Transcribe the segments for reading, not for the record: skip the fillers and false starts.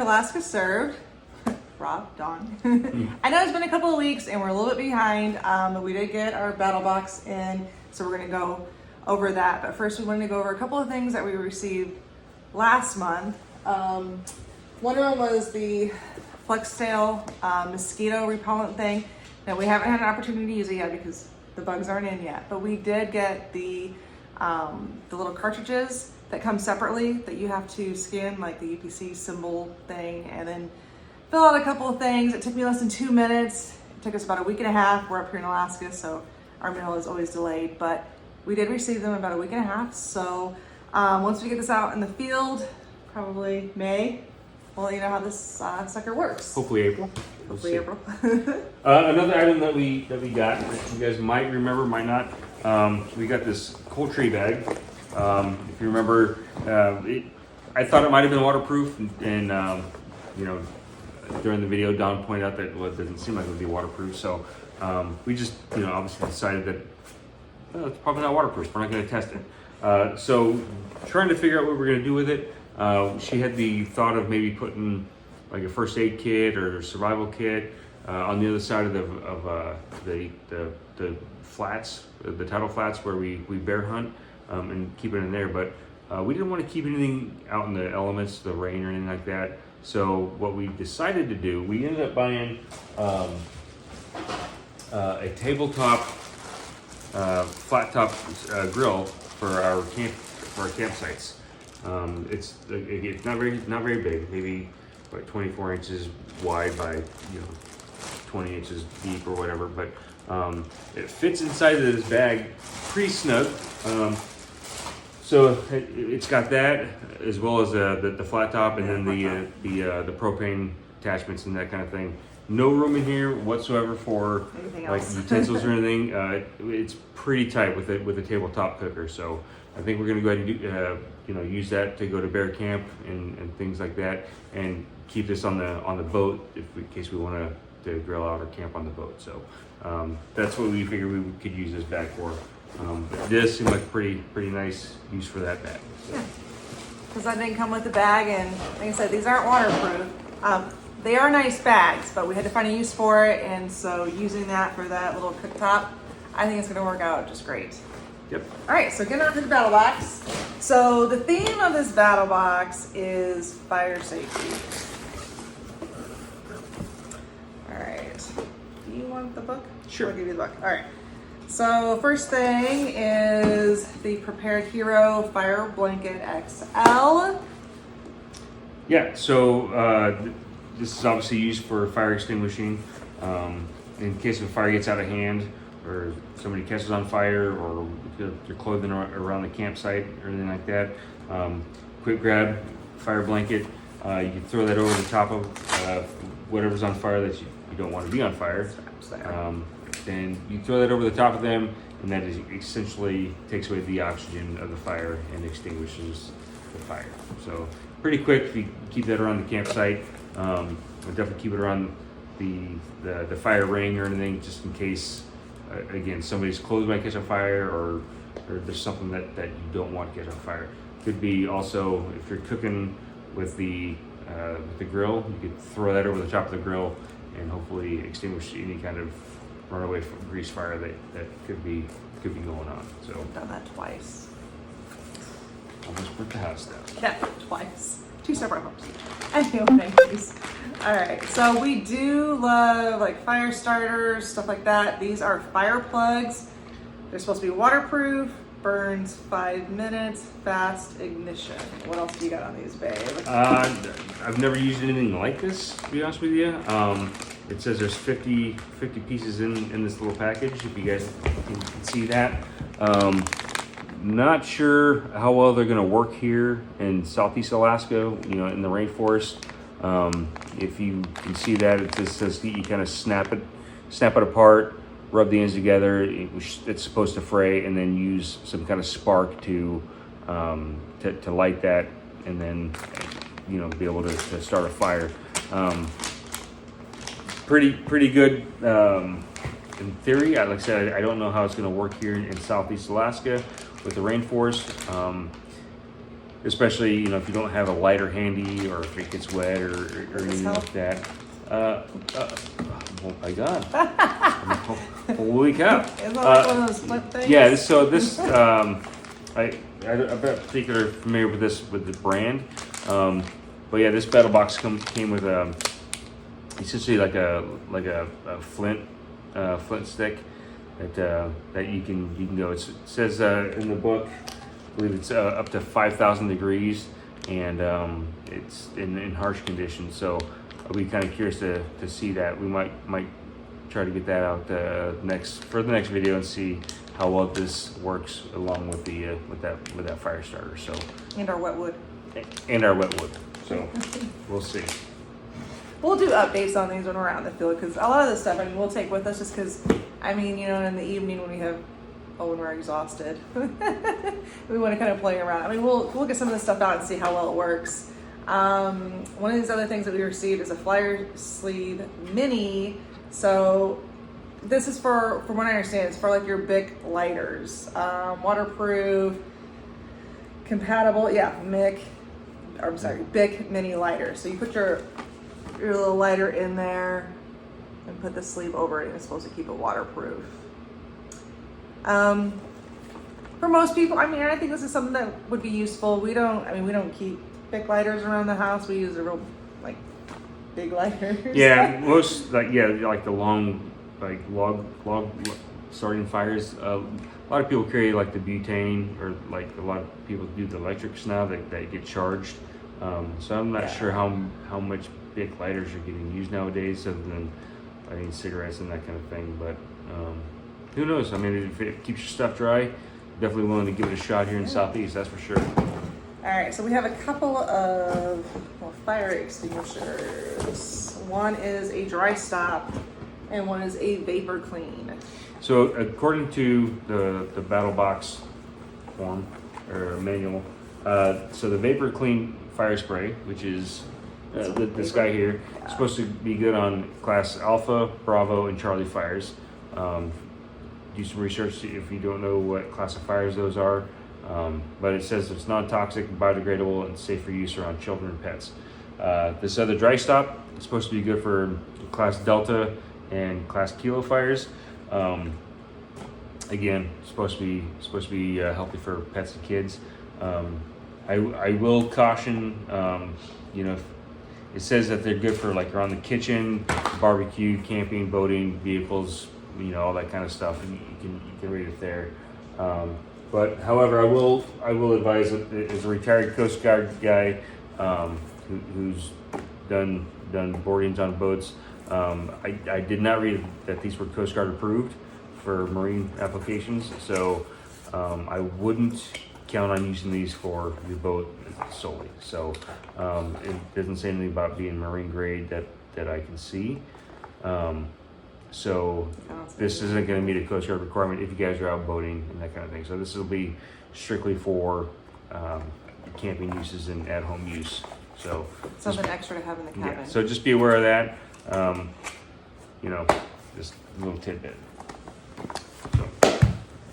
Alaska served. Rob, Dawn. I know it's been a couple of weeks and we're a little bit behind, but we did get our BattlBox in, so we're gonna go over that. But first we wanted to go over a couple of things that we received last month. One of them was the FlexTail mosquito repellent thing. Now we haven't had an opportunity to use it yet because the bugs aren't in yet, but we did get the little cartridges that come separately that you have to scan, like the UPC symbol thing, and then fill out a couple of things. It took me less than 2 minutes. It took us about a week and a half. We're up here in Alaska, so our mail is always delayed, but we did receive them in about a week and a half. So once we get this out in the field, probably May, we'll let you know how this sucker works. Hopefully April. Hopefully April. Another item that we got, you guys might remember, might not. We got this cold tree bag. If you remember, I thought it might have been waterproof, and you know, during the video, Don pointed out that it doesn't seem like it would be waterproof. So we just, you know, obviously decided that it's probably not waterproof. We're not going to test it. So trying to figure out what we're going to do with it. She had the thought of maybe putting like a first aid kit or survival kit on the other side of the flats, the tidal flats where we bear hunt, and keep it in there. But we didn't want to keep anything out in the elements, the rain or anything like that. So what we decided to do, we ended up buying a tabletop flat top grill for our campsites. It's not very big, maybe like 24 inches wide by 20 inches deep or whatever, but it fits inside of this bag pretty snug. So it's got that as well as the flat top, and then the propane attachments and that kind of thing. No room in here whatsoever for like utensils or anything. It's pretty tight with a tabletop cooker. So I think we're gonna go ahead and use that to go to bear camp and things like that, and keep this on the boat in case we want to grill out or camp on the boat. So that's what we figured we could use this bag for. It does seem like pretty nice use for that bag. So. Yeah, because I didn't come with the bag, and like I said, these aren't waterproof. They are nice bags, but we had to find a use for it, and so using that for that little cooktop, I think it's going to work out just great. Yep. All right, so getting on to the BattlBox. So the theme of this BattlBox is fire safety. All right. Do you want the book? Sure. I'll give you the book. All right. So first thing is the Prepared Hero Fire Blanket XL. Yeah, so this is obviously used for fire extinguishing. In case a fire gets out of hand, or somebody catches on fire, or your clothing around the campsite or anything like that. Quick grab fire blanket. You can throw that over the top of whatever's on fire that you don't want to be on fire. Then you throw that over the top of them, and that essentially takes away the oxygen of the fire and extinguishes the fire. So pretty quick if you keep that around the campsite. Definitely keep it around the fire ring or anything, just in case again somebody's clothes might catch on fire, or there's something that you don't want to catch on fire. Could be also if you're cooking with the grill, you could throw that over the top of the grill and hopefully extinguish any kind of runaway grease fire that could be going on. So I've done that twice. almost burnt the house down. Yeah, twice. 2 separate homes. Anyways. All right, so we do love like fire starters, stuff like that. These are fire plugs. They're supposed to be waterproof, burns 5 minutes, fast ignition. What else do you got on these, babe? I've never used anything like this, to be honest with you. It says there's 50 pieces in this little package, if you guys can see that. Not sure how well they're gonna work here in Southeast Alaska, in the rainforest. If you can see that, it just says you kind of snap it apart, rub the ends together. It's supposed to fray, and then use some kind of spark to light that, and then be able to start a fire. Pretty good in theory. Like I said, I don't know how it's going to work here in Southeast Alaska with the rainforest. especially, you know, if you don't have a lighter handy or if it gets wet or anything like that. Oh my God. Holy cow. Isn't that like one of those flip things? Yeah, I'm not particularly familiar with the brand. But yeah, this BattlBox came with essentially like a flint stick that you can go. It says in the book, I believe it's up to 5,000 degrees, and it's in harsh conditions. So I'll be kind of curious to see that. We might try to get that out for the next video and see how well this works along with that fire starter. So And our wet wood. And our wet wood. So we'll see. We'll do updates on these when we're out in the field, because a lot of this stuff, I mean, we'll take with us just because, I mean, you know, in the evening when when we're exhausted, we want to kind of play around. I mean, we'll get some of this stuff out and see how well it works. One of these other things that we received is a flyer sleeve mini. So this is from what I understand, it's for like your Bic lighters, waterproof, compatible, Bic mini lighter. So you put your little lighter in there and put the sleeve over it, and it's supposed to keep it waterproof. For most people, I mean, I think this is something that would be useful. We don't keep Bic lighters around the house. We use the real, like, big lighters. Yeah, like the long, like log starting fires. A lot of people carry like the butane, or like a lot of people do the electrics now that get charged. So I'm not sure how much Bic lighters are getting used nowadays, other than lighting cigarettes and that kind of thing. But who knows? I mean, if it keeps your stuff dry, definitely willing to give it a shot here in the Southeast, that's for sure. All right, so we have a couple of fire extinguishers. One is a dry stop, and one is a vapor clean. So according to the BattlBox form or manual, so the vapor clean fire spray, which is this guy here, is supposed to be good on class Alpha, Bravo, and Charlie fires. Do some research if you don't know what class of fires those are. But it says it's non-toxic, biodegradable, and safe for use around children and pets. This other dry stop is supposed to be good for class Delta and class Kilo fires. Again, supposed to be healthy for pets and kids. I will caution, you know, it says that they're good for like around the kitchen, barbecue, camping, boating, vehicles, you know, all that kind of stuff. And you can read it there. But however, I will advise that as a retired Coast Guard guy who's done boardings on boats, I did not read that these were Coast Guard approved for marine applications, so I wouldn't count on using these for your boat solely. So it doesn't say anything about being marine grade that I can see. So this isn't going to meet a Coast Guard requirement if you guys are out boating and that kind of thing. So this will be strictly for camping uses and at-home use. So something extra to have in the cabin. Yeah, so just be aware of that. You know, just a little tidbit. So.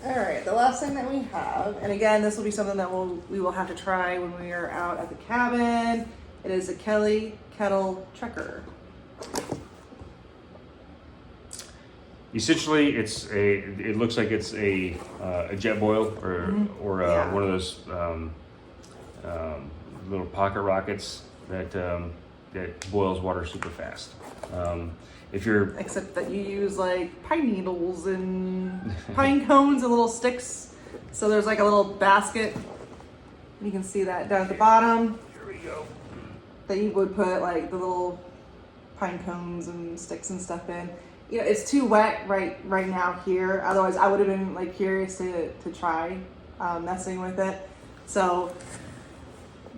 All right, the last thing that we have, and again, this will be something that we will have to try when we are out at the cabin. It is a Kelly Kettle Checker. Essentially, it looks like it's a jet boil or one of those little pocket rockets that boils water super fast. Except that you use like pine needles and pine cones and little sticks. So there's like a little basket. You can see that down at the bottom. Here we go. That you would put like the little pine cones and sticks and stuff in. You know, it's too wet right now here. Otherwise, I would have been like curious to try messing with it. So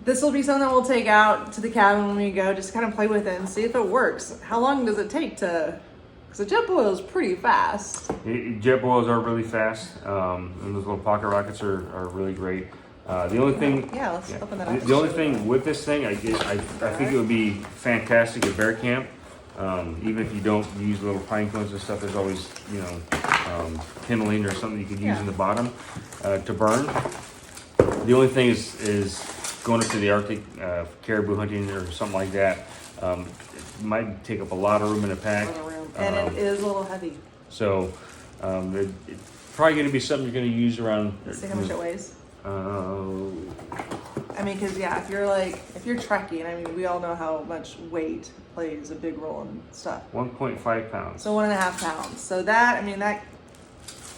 this will be something that we'll take out to the cabin when we go, just kind of play with it and see if it works. How long does it take because the jet boil is pretty fast. Jet boils are really fast, and those little pocket rockets are really great. The only thing, let's open that up. The only thing with this thing, I think it would be fantastic at bear camp. Even if you don't use little pine cones and stuff, there's always, you know, kindling or something you could use in the bottom to burn. The only thing is going up to the Arctic, caribou hunting or something like that, it might take up a lot of room in a pack. A lot of room. And it is a little heavy. So it's probably going to be something you're going to use around. Let's see how much it weighs. Uh, I mean, because yeah, if you're trekking, I mean, we all know how much weight plays a big role in stuff. 1.5 pounds. So 1.5 pounds. So that, I mean, that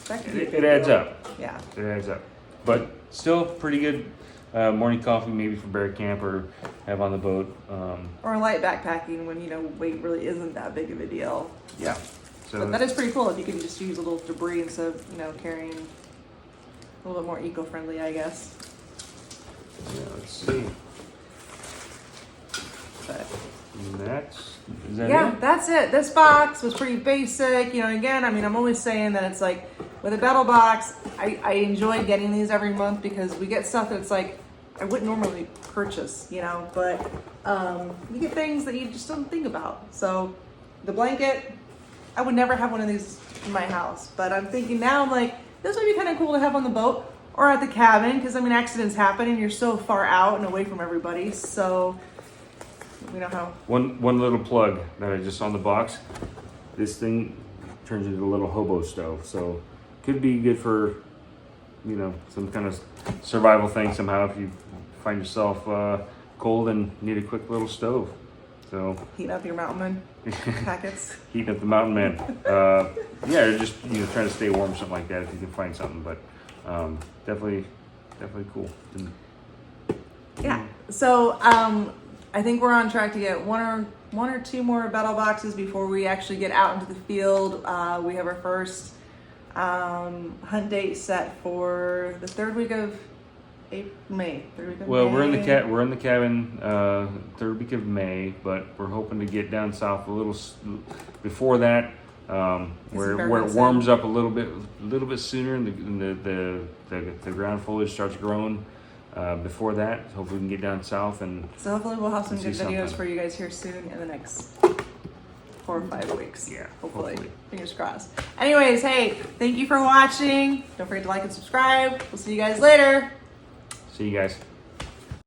could be a big It adds deal. up. Yeah. It adds up. But still pretty good morning coffee, maybe for bear camp or have on the boat. Or light backpacking when, weight really isn't that big of a deal. Yeah. So But that is pretty cool if you can just use a little debris instead of, carrying a little bit more eco-friendly, I guess. yeah, let's see. But Is that yeah, it? that's it. This box was pretty basic. Again, I mean, I'm always saying that it's like with a BattlBox, I enjoy getting these every month because we get stuff that's like I wouldn't normally purchase, but you get things that you just don't think about. So the blanket, I would never have one of these in my house, but I'm thinking now, I'm like, this would be kind of cool to have on the boat or at the cabin because, I mean, accidents happen and you're so far out and away from everybody. So we know how. One little plug that I just saw in the box. This thing turns into a little hobo stove, so could be good for some kind of survival thing somehow if you find yourself cold and need a quick little stove. So Heat up your mountain man packets. heating up the mountain man. Yeah, or just trying to stay warm, something like that if you can find something. But definitely cool. And, Yeah. So I think we're on track to get one or two more BattlBoxes before we actually get out into the field. We have our first hunt date set for the third week of May. well, we're in the cabin third week of May, but we're hoping to get down south a little before that, where it warms up a little bit sooner and the ground foliage starts growing. Before that, hopefully we can get down south and So hopefully we'll have some see good videos something. for you guys here soon in the next 4 or 5 weeks. Yeah, Hopefully. hopefully. Fingers crossed. Anyways, hey, thank you for watching. Don't forget to like and subscribe. We'll see you guys later. see you guys.